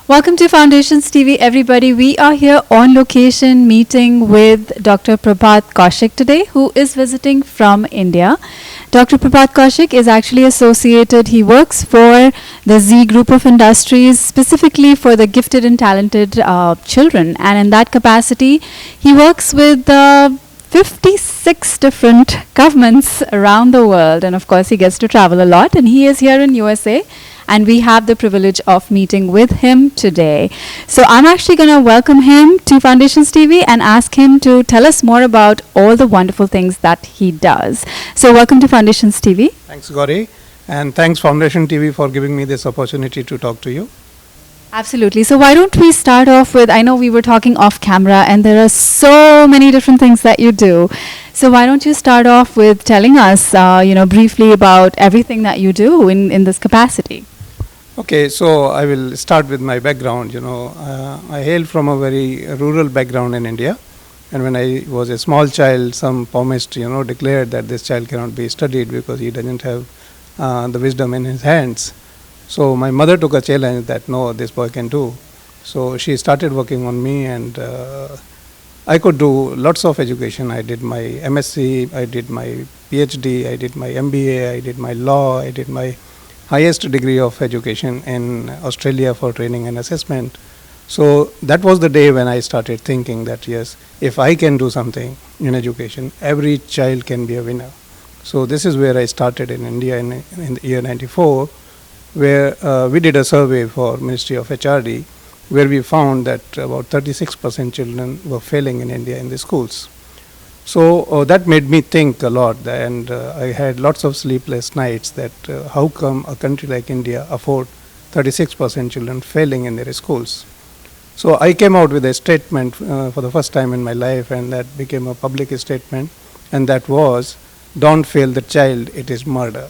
Welcome to Foundations TV, everybody. We are here on location meeting with Dr. Prabhat Kaushik today, who is visiting from India. Dr. Prabhat Kaushik is actually associated, he works for the Z group of industries, specifically for the gifted and talented children. And in that capacity, he works with 56 different governments around the world. And of course, he gets to travel a lot. And he is here in USA. And we have the privilege of meeting with him today. So I'm actually going to welcome him to Foundations TV and ask him to tell us more about all the wonderful things that he does. So welcome to Foundations TV. Thanks, Gauri. And thanks, Foundation TV, for giving me this opportunity to talk to you. Absolutely. So why don't we start off with, I know we were talking off camera and there are so many different things that you do. So why don't you start off with telling us, briefly about everything that you do in this capacity? Okay, so I will start with my background. I hail from a very rural background in India. And when I was a small child, some palmist, declared that this child cannot be studied because he doesn't have the wisdom in his hands. So my mother took a challenge that, no, this boy can do. So she started working on me, and I could do lots of education. I did my MSc, I did my PhD, I did my MBA, I did my law, I did my highest degree of education in Australia for training and assessment. So that was the day when I started thinking that, yes, if I can do something in education, every child can be a winner. So this is where I started in India in the year 94, where we did a survey for Ministry of HRD, where we found that about 36% children were failing in India in the schools. So that made me think a lot, and I had lots of sleepless nights that how come a country like India afford 36% children failing in their schools. So I came out with a statement for the first time in my life, and that became a public statement, and that was, don't fail the child, it is murder.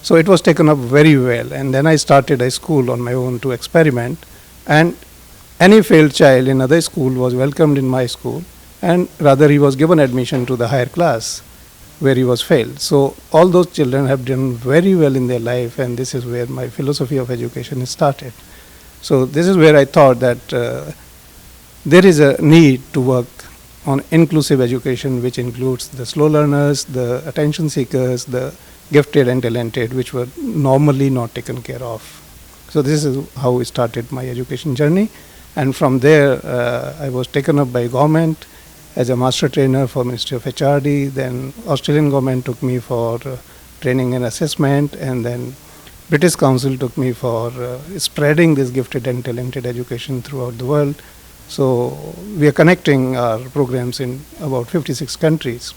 So it was taken up very well, and then I started a school on my own to experiment, and any failed child in other school was welcomed in my school, and rather he was given admission to the higher class where he was failed. So all those children have done very well in their life, and this is where my philosophy of education started. So this is where I thought that there is a need to work on inclusive education, which includes the slow learners, the attention seekers, the gifted and talented, which were normally not taken care of. So this is how I started my education journey, and from there I was taken up by government as a master trainer for Ministry of HRD. Then Australian government took me for training and assessment, and then British Council took me for spreading this gifted and talented education throughout the world. So we are connecting our programs in about 56 countries.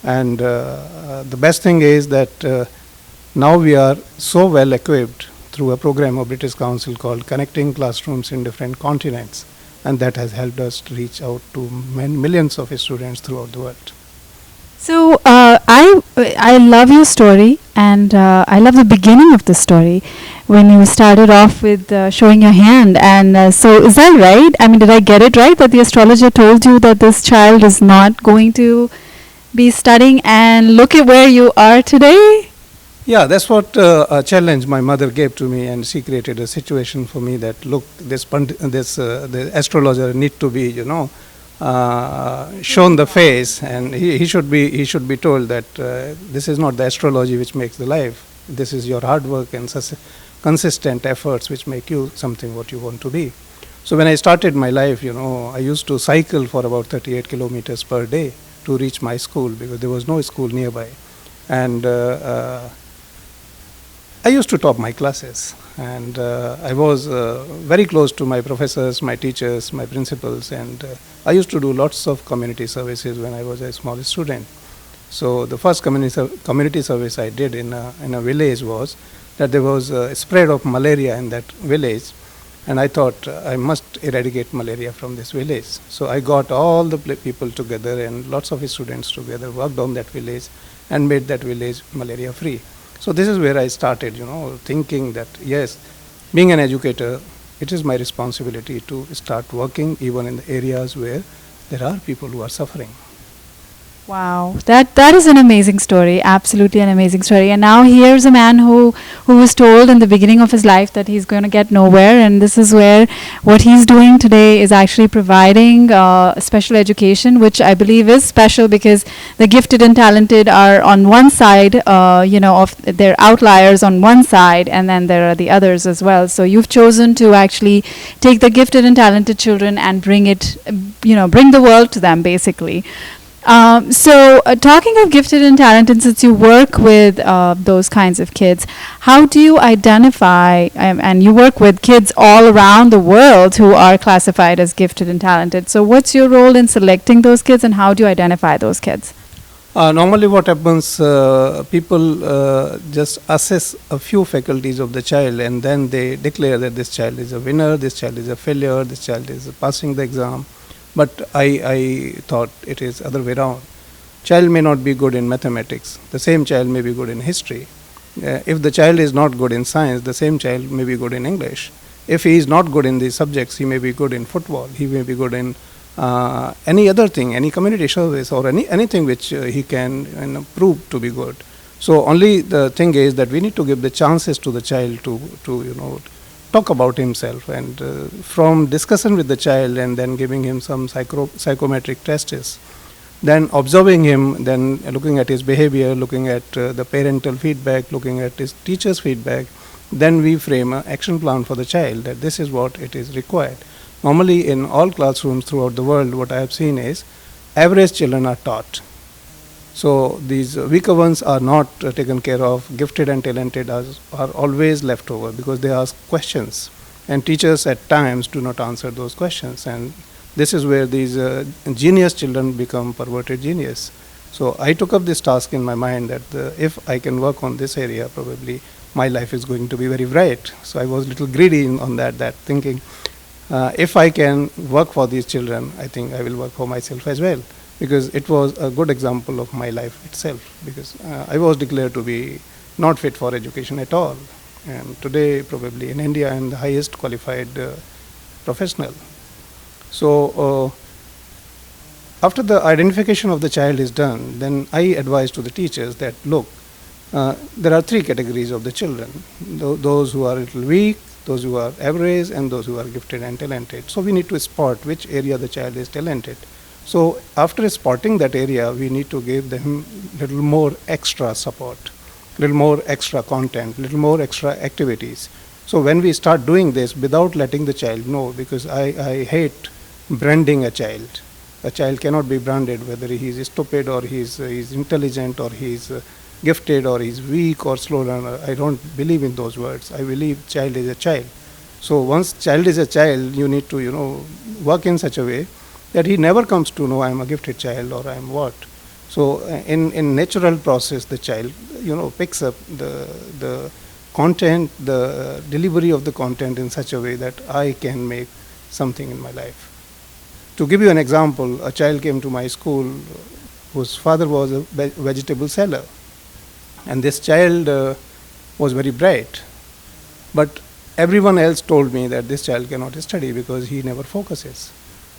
And the best thing is that now we are so well equipped through a program of British Council called Connecting Classrooms in Different Continents. And that has helped us to reach out to millions of students throughout the world. So I love your story, and I love the beginning of the story when you started off with showing your hand. And so is that right? I mean, did I get it right that the astrologer told you that this child is not going to be studying, and look at where you are today? Yeah, that's what a challenge my mother gave to me, and she created a situation for me that, look, the astrologer need to be, shown the face, and he should be told that this is not the astrology which makes the life. This is your hard work and consistent efforts which make you something what you want to be. So when I started my life, I used to cycle for about 38 kilometers per day to reach my school because there was no school nearby, and I used to top my classes, and I was very close to my professors, my teachers, my principals, and I used to do lots of community services when I was a small student. So the first community service I did in a village was that there was a spread of malaria in that village, and I thought I must eradicate malaria from this village. So I got all the people together and lots of students together, worked on that village and made that village malaria free. So this is where I started, thinking that, yes, being an educator, it is my responsibility to start working even in the areas where there are people who are suffering. Wow, that is an amazing story. Absolutely an amazing story. And now here's a man who was told in the beginning of his life that he's going to get nowhere, and this is where what he's doing today is actually providing special education, which I believe is special because the gifted and talented are on one side, of their outliers on one side, and then there are the others as well. So you've chosen to actually take the gifted and talented children and bring it, bring the world to them, basically. Talking of gifted and talented, since you work with those kinds of kids, how do you identify, and you work with kids all around the world who are classified as gifted and talented. So, what's your role in selecting those kids, and how do you identify those kids? Normally what happens, people just assess a few faculties of the child and then they declare that this child is a winner, this child is a failure, this child is passing the exam. But I thought it is other way around. Child may not be good in mathematics. The same child may be good in history. If the child is not good in science, the same child may be good in English. If he is not good in these subjects, he may be good in football. He may be good in any other thing, any community service or anything which he can prove to be good. So only the thing is that we need to give the chances to the child to talk about himself, and from discussion with the child and then giving him some psychometric tests, then observing him, then looking at his behavior, looking at the parental feedback, looking at his teacher's feedback, then we frame an action plan for the child that this is what it is required. Normally in all classrooms throughout the world, what I have seen is average children are taught. So these weaker ones are not taken care of. Gifted and talented are always left over because they ask questions, and teachers at times do not answer those questions, and this is where these genius children become perverted genius. So I took up this task in my mind that if I can work on this area, probably my life is going to be very bright. So I was a little greedy on that thinking, if I can work for these children, I think I will work for myself as well. Because it was a good example of my life itself, because I was declared to be not fit for education at all, and today probably in India I am the highest qualified professional. So after the identification of the child is done, then I advise to the teachers that look, there are three categories of the children, those who are a little weak, those who are average, and those who are gifted and talented. So we need to spot which area the child is talented. So after spotting that area, we need to give them little more extra support, little more extra content, little more extra activities. So when we start doing this without letting the child know, because I hate branding a child. A child cannot be branded whether he is stupid or he is intelligent or he is gifted or he is weak or slow learner. I don't believe in those words. I believe child is a child. So once child is a child, you need to work in such a way that he never comes to know I am a gifted child or I am what. So in natural process, the child picks up the content, the delivery of the content in such a way that I can make something in my life. To give you an example, a child came to my school whose father was a vegetable seller, and this child was very bright, but everyone else told me that this child cannot study because he never focuses.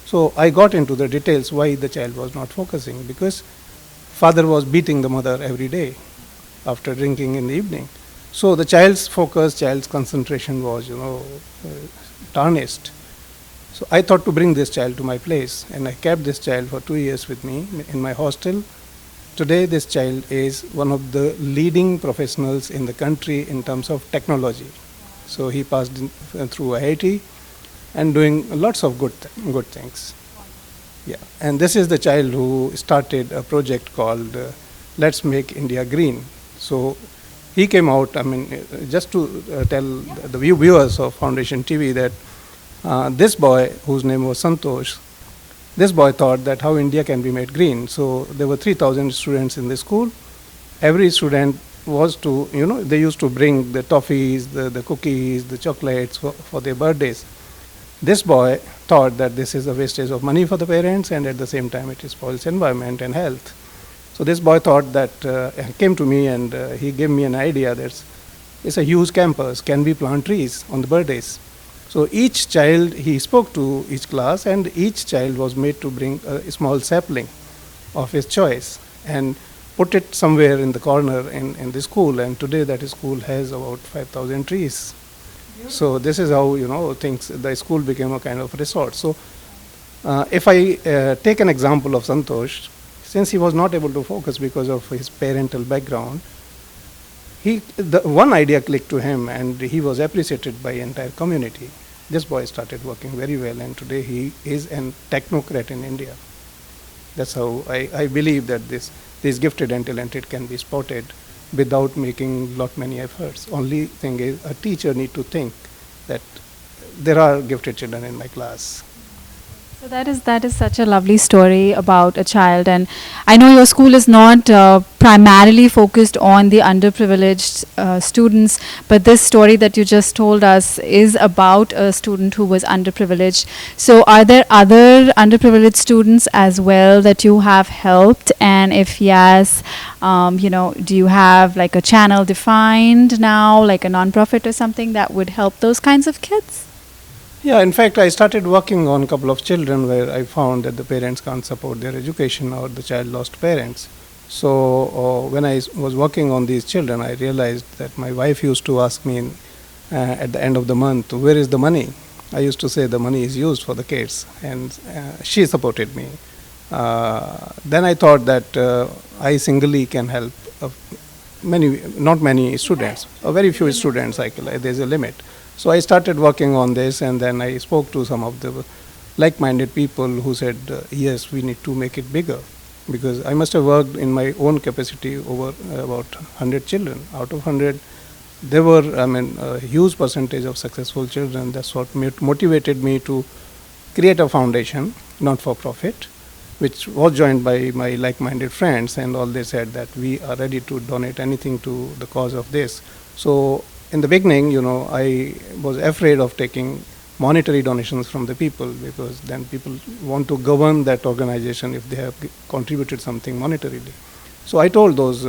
So I got into the details why the child was not focusing, because father was beating the mother every day after drinking in the evening. So the child's focus, child's concentration was tarnished. So I thought to bring this child to my place, and I kept this child for 2 years with me in my hostel. Today this child is one of the leading professionals in the country in terms of technology. So he passed through IIT and doing lots of good things. Yeah, and this is the child who started a project called Let's Make India Green. So he came out, just to tell the viewers of Foundation TV that this boy, whose name was Santosh, this boy thought that how India can be made green. So there were 3,000 students in the school. Every student was to, they used to bring the toffees, the cookies, the chocolates for their birthdays. This boy thought that this is a wastage of money for the parents, and at the same time it spoils environment and health. So this boy thought that, came to me and he gave me an idea that it's a huge campus, can we plant trees on the birthdays? So each child, he spoke to each class, and each child was made to bring a small sapling. of his choice and put it somewhere in the corner in the school. And today that school has about 5,000 trees. So this is how, things, the school became a kind of resort. So if I take an example of Santosh, since he was not able to focus because of his parental background, the one idea clicked to him and he was appreciated by entire community. This boy started working very well and today he is a technocrat in India. That's how I believe that this gifted and talented can be spotted without making lot many efforts. Only thing is a teacher need to think that there are gifted children in my class. So that is such a lovely story about a child, and I know your school is not primarily focused on the underprivileged students, but this story that you just told us is about a student who was underprivileged. So are there other underprivileged students as well that you have helped? And if yes, do you have like a channel defined now, like a non-profit or something that would help those kinds of kids? Yeah, in fact, I started working on a couple of children where I found that the parents can't support their education or the child lost parents. So when I was working on these children, I realized that my wife used to ask me at the end of the month, where is the money? I used to say the money is used for the kids, and she supported me. Then I thought that I singly can help not many students, very few students. There's a limit. So I started working on this, and then I spoke to some of the like-minded people who said, yes, we need to make it bigger, because I must have worked in my own capacity over about 100 children. Out of 100, there were, a huge percentage of successful children. That's what motivated me to create a foundation, not for profit, which was joined by my like-minded friends, and all they said that we are ready to donate anything to the cause of this. So in the beginning, I was afraid of taking monetary donations from the people, because then people want to govern that organization if they have contributed something monetarily. So I told those,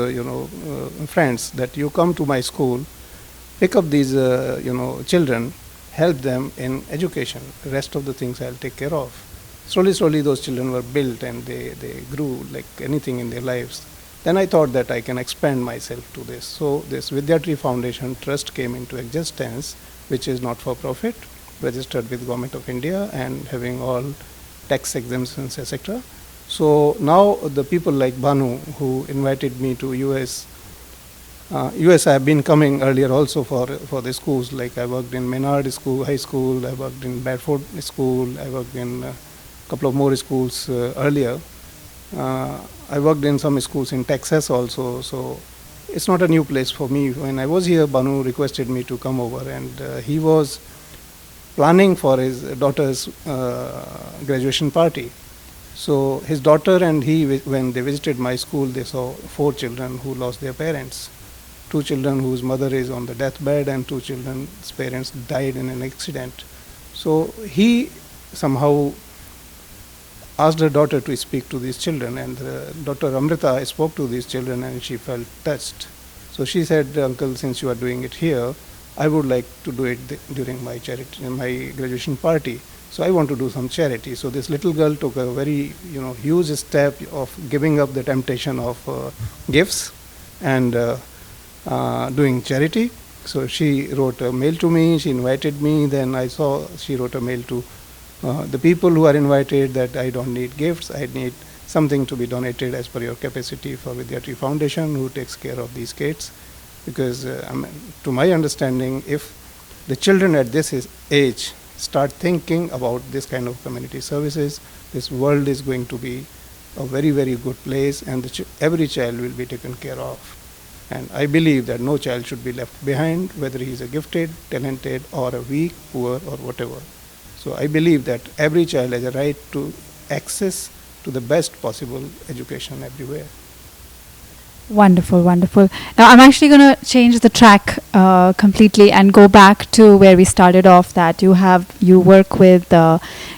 friends that you come to my school, pick up these, children, help them in education. The rest of the things I'll take care of. Slowly, those children were built and they grew like anything in their lives. Then I thought that I can expand myself to this. So this Vidya Foundation Trust came into existence, which is not for profit, registered with Government of India and having all tax exemptions, etc. So now the people like Banu, who invited me to US I have been coming earlier also for the schools. Like I worked in Menard School, High School, I worked in Bedford School, I worked in a couple of more schools earlier. I worked in some schools in Texas also, so it's not a new place for me. When I was here, Banu requested me to come over, and he was planning for his daughter's graduation party. So his daughter and he, when they visited my school, they saw 4 children who lost their parents. 2 children whose mother is on the deathbed, and 2 children's parents died in an accident. So he somehow asked her daughter to speak to these children, and Dr. Amrita spoke to these children and she felt touched. So she said, Uncle, since you are doing it here, I would like to do it during my my graduation party. So I want to do some charity. So this little girl took a very huge step of giving up the temptation of gifts and doing charity. So she wrote a mail to me, she invited me, then I saw she wrote a mail to the people who are invited that I don't need gifts, I need something to be donated as per your capacity for Vidya Foundation, who takes care of these kids. Because to my understanding, if the children at this age start thinking about this kind of community services, this world is going to be a very, very good place, and every child will be taken care of. And I believe that no child should be left behind, whether he is a gifted, talented, or a weak, poor, or whatever. So I believe that every child has a right to access to the best possible education everywhere. Wonderful, wonderful. Now I'm actually going to change the track completely and go back to where we started off, that you work with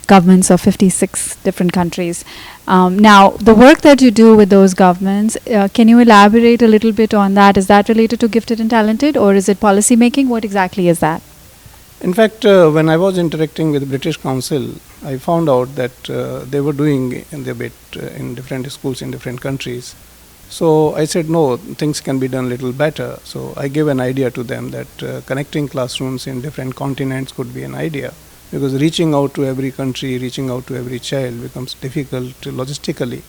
governments of 56 different countries. Now, the work that you do with those governments, can you elaborate a little bit on that? Is that related to gifted and talented, or is it policy making? What exactly is that? In fact, when I was interacting with the British Council, I found out that they were doing in their bit in different schools in different countries. So I said, no, things can be done a little better. So I gave an idea to them that connecting classrooms in different continents could be an idea, because reaching out to every country, reaching out to every child becomes difficult logistically.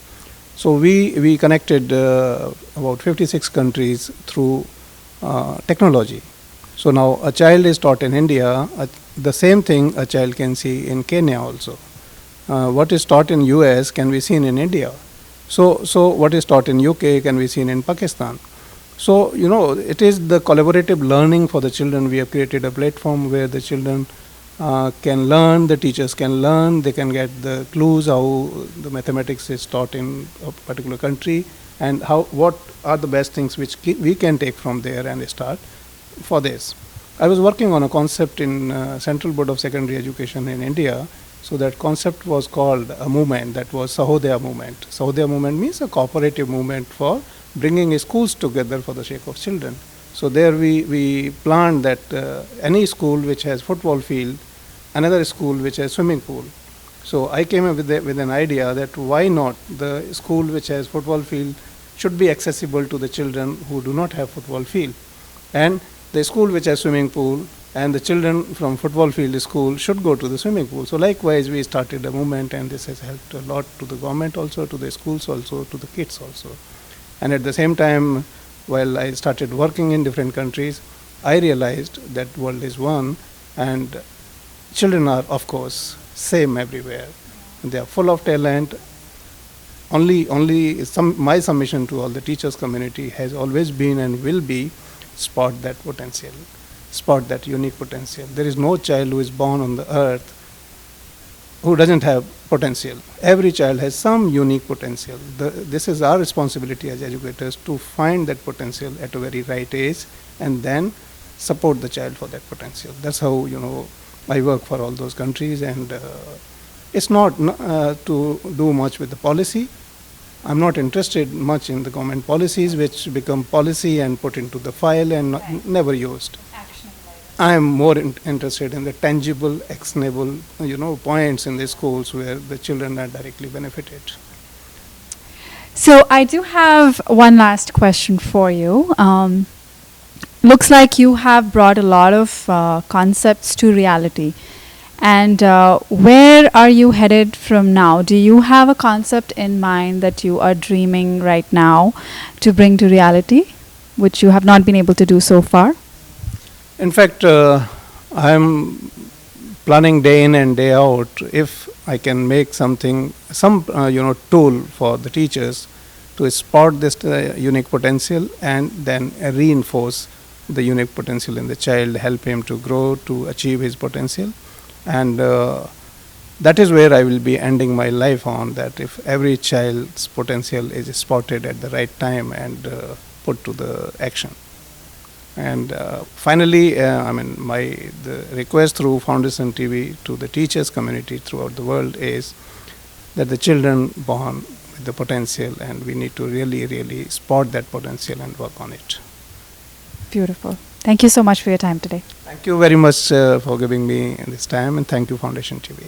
So we connected about 56 countries through technology. So now a child is taught in India, the same thing a child can see in Kenya also. What is taught in US can be seen in India. So what is taught in UK can be seen in Pakistan. So, it is the collaborative learning for the children. We have created a platform where the children can learn, the teachers can learn, they can get the clues how the mathematics is taught in a particular country, and what are the best things which we can take from there and start for this. I was working on a concept in Central Board of Secondary Education in India. So that concept was called a movement, that was Sahodaya movement. Sahodaya movement means a cooperative movement for bringing schools together for the sake of children. So there we planned that any school which has football field, another school which has swimming pool. So I came up with an idea that why not the school which has football field should be accessible to the children who do not have football field, and the school which has swimming pool and the children from football field school should go to the swimming pool. So likewise we started a movement, and this has helped a lot to the government also, to the schools also, to the kids also. And at the same time, while I started working in different countries, I realized that world is one, and children are of course same everywhere. They are full of talent. My submission to all the teachers community has always been and will be, spot that potential, spot that unique potential. There is no child who is born on the earth who doesn't have potential. Every child has some unique potential. This is our responsibility as educators to find that potential at a very right age and then support the child for that potential. That's how I work for all those countries, and it's not to do much with the policy. I'm not interested much in the government policies which become policy and put into the file and never used. I am more interested in the tangible, actionable, points in the schools where the children are directly benefited. So I do have one last question for you. Looks like you have brought a lot of concepts to reality. And where are you headed from now? Do you have a concept in mind that you are dreaming right now to bring to reality, which you have not been able to do so far? In fact, I'm planning day in and day out if I can make some tool for the teachers to spot this unique potential and then reinforce the unique potential in the child, help him to grow, to achieve his potential. And that is where I will be ending my life on, that if every child's potential is spotted at the right time and put to the action. And finally, the request through Foundation TV to the teachers community throughout the world is that the children born with the potential, and we need to really, really spot that potential and work on it. Beautiful. Thank you so much for your time today. Thank you very much for giving me this time, and thank you, Foundation TV.